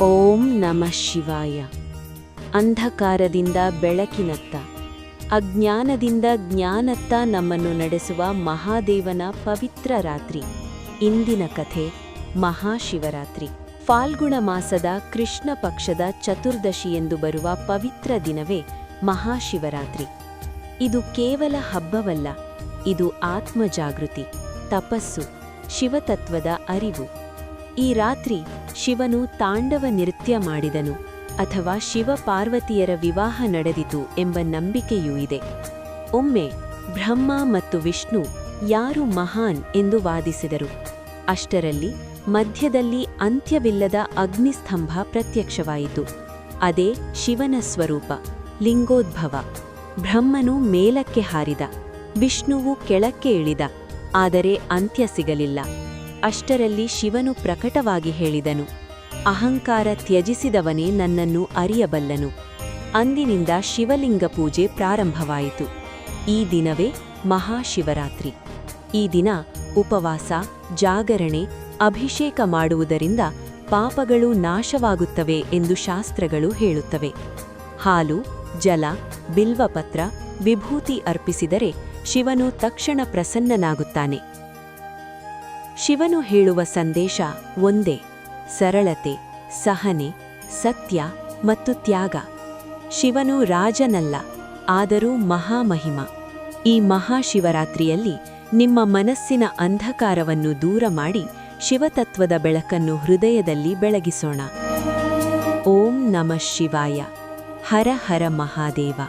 ಓಂ ನಮಃ ಶಿವಾಯ. ಅಂಧಕಾರದಿಂದ ಬೆಳಕಿನತ್ತ, ಅಜ್ಞಾನದಿಂದ ಜ್ಞಾನತ್ತ ನಮ್ಮನ್ನು ನಡೆಸುವ ಮಹಾದೇವನ ಪವಿತ್ರ ರಾತ್ರಿ. ಇಂದಿನ ಕಥೆ ಮಹಾಶಿವರಾತ್ರಿ. ಫಾಲ್ಗುಣ ಮಾಸದ ಕೃಷ್ಣ ಪಕ್ಷದ ಚತುರ್ದಶಿಯೆಂದು ಬರುವ ಪವಿತ್ರ ದಿನವೇ ಮಹಾಶಿವರಾತ್ರಿ. ಇದು ಕೇವಲ ಹಬ್ಬವಲ್ಲ, ಇದು ಆತ್ಮಜಾಗೃತಿ, ತಪಸ್ಸು, ಶಿವತತ್ವದ ಅರಿವು. ಈ ರಾತ್ರಿ ಶಿವನು ತಾಂಡವ ನೃತ್ಯ ಮಾಡಿದನು ಅಥವಾ ಶಿವ-ಪಾರ್ವತಿಯರ ವಿವಾಹ ನಡೆದಿತು ಎಂಬ ನಂಬಿಕೆಯೂ ಇದೆ. ಒಮ್ಮೆ ಬ್ರಹ್ಮ ಮತ್ತು ವಿಷ್ಣು ಯಾರು ಮಹಾನ್ ಎಂದು ವಾದಿಸಿದರು. ಅಷ್ಟರಲ್ಲಿ ಮಧ್ಯದಲ್ಲಿ ಅಂತ್ಯವಿಲ್ಲದ ಅಗ್ನಿಸ್ತಂಭ ಪ್ರತ್ಯಕ್ಷವಾಯಿತು. ಅದೇ ಶಿವನ ಸ್ವರೂಪ, ಲಿಂಗೋದ್ಭವ. ಬ್ರಹ್ಮನು ಮೇಲಕ್ಕೆ ಹಾರಿದ, ವಿಷ್ಣುವು ಕೆಳಕ್ಕೆ ಇಳಿದ, ಆದರೆ ಅಂತ್ಯ ಸಿಗಲಿಲ್ಲ. ಅಷ್ಟರಲ್ಲಿ ಶಿವನು ಪ್ರಕಟವಾಗಿ ಹೇಳಿದನು, ಅಹಂಕಾರ ತ್ಯಜಿಸಿದವನೇ ನನ್ನನ್ನು ಅರಿಯಬಲ್ಲನು. ಅಂದಿನಿಂದ ಶಿವಲಿಂಗ ಪೂಜೆ ಪ್ರಾರಂಭವಾಯಿತು. ಈ ದಿನವೇ ಮಹಾಶಿವರಾತ್ರಿ. ಈ ದಿನ ಉಪವಾಸ, ಜಾಗರಣೆ, ಅಭಿಷೇಕ ಮಾಡುವುದರಿಂದ ಪಾಪಗಳು ನಾಶವಾಗುತ್ತವೆ ಎಂದು ಶಾಸ್ತ್ರಗಳು ಹೇಳುತ್ತವೆ. ಹಾಲು, ಜಲ, ಬಿಲ್ವಪತ್ರ, ವಿಭೂತಿ ಅರ್ಪಿಸಿದರೆ ಶಿವನು ತಕ್ಷಣ ಪ್ರಸನ್ನನಾಗುತ್ತಾನೆ. ಶಿವನು ಹೇಳುವ ಸಂದೇಶ ಒಂದೇ: ಸರಳತೆ, ಸಹನೆ, ಸತ್ಯ ಮತ್ತು ತ್ಯಾಗ. ಶಿವನು ರಾಜನಲ್ಲ, ಆದರೂ ಮಹಾಮಹಿಮ. ಈ ಮಹಾಶಿವರಾತ್ರಿಯಲ್ಲಿ ನಿಮ್ಮ ಮನಸ್ಸಿನ ಅಂಧಕಾರವನ್ನು ದೂರ ಮಾಡಿ ಶಿವತತ್ವದ ಬೆಳಕನ್ನು ಹೃದಯದಲ್ಲಿ ಬೆಳಗಿಸೋಣ. ಓಂ ನಮಃ ಶಿವಾಯ. ಹರ ಹರ ಮಹಾದೇವ.